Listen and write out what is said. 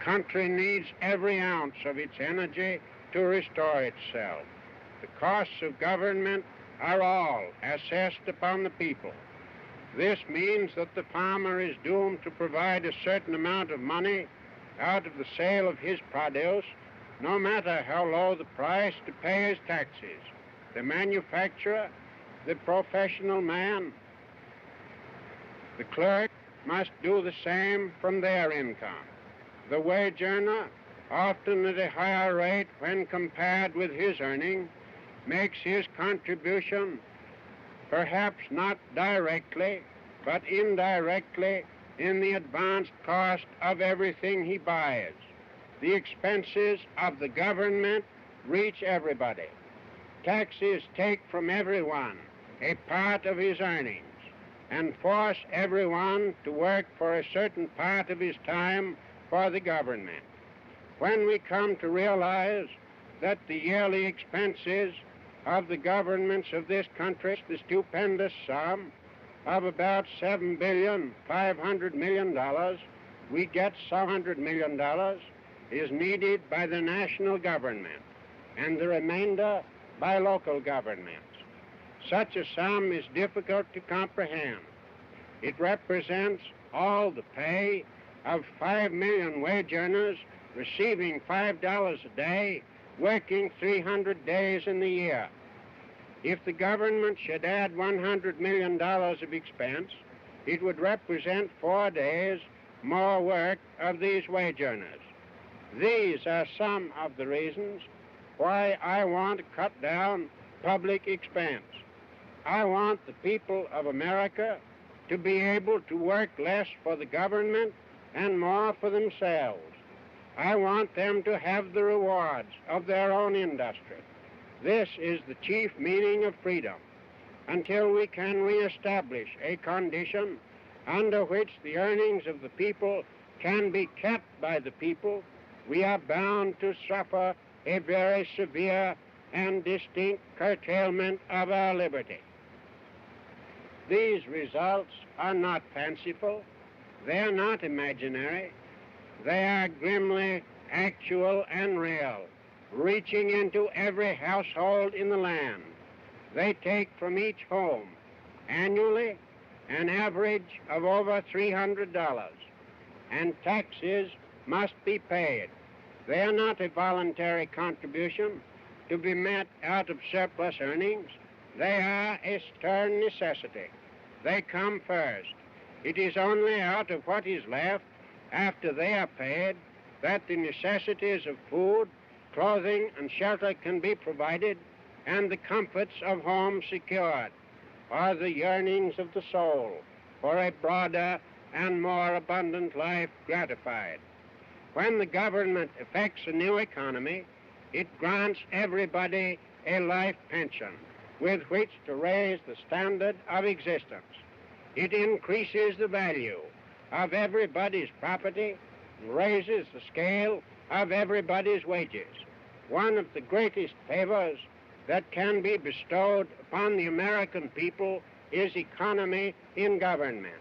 country needs every ounce of its energy to restore itself. The costs of government are all assessed upon the people. This means that the farmer is doomed to provide a certain amount of money out of the sale of his produce, no matter how low the price, to pay his taxes. The manufacturer, the professional man, the clerk must do the same from their income. The wage earner, often at a higher rate when compared with his earning, makes his contribution perhaps not directly, but indirectly in the advanced cost of everything he buys. The expenses of the government reach everybody. Taxes take from everyone a part of his earnings and force everyone to work for a certain part of his time for the government. When we come to realize that the yearly expenses of the governments of this country, the stupendous sum of about $7.5 billion, we get $700 million is needed by the national government and the remainder by local governments. Such a sum is difficult to comprehend. It represents all the pay of 5 million wage earners receiving $5 a day, working 300 days in the year. If the government should add $100 million of expense, it would represent 4 days more work of these wage earners. These are some of the reasons why I want to cut down public expense. I want the people of America to be able to work less for the government and more for themselves. I want them to have the rewards of their own industry. This is the chief meaning of freedom. Until we can reestablish a condition under which the earnings of the people can be kept by the people, we are bound to suffer a very severe and distinct curtailment of our liberty. These results are not fanciful. They are not imaginary. They are grimly actual and real, reaching into every household in the land. They take from each home annually an average of over $300, and taxes must be paid. They are not a voluntary contribution to be met out of surplus earnings. They are a stern necessity. They come first. It is only out of what is left after they are paid that the necessities of food, clothing, and shelter can be provided, and the comforts of home secured, or the yearnings of the soul for a broader and more abundant life gratified. When the government effects a new economy, it grants everybody a life pension with which to raise the standard of existence. It increases the value of everybody's property and raises the scale of everybody's wages. One of the greatest favors that can be bestowed upon the American people is economy in government.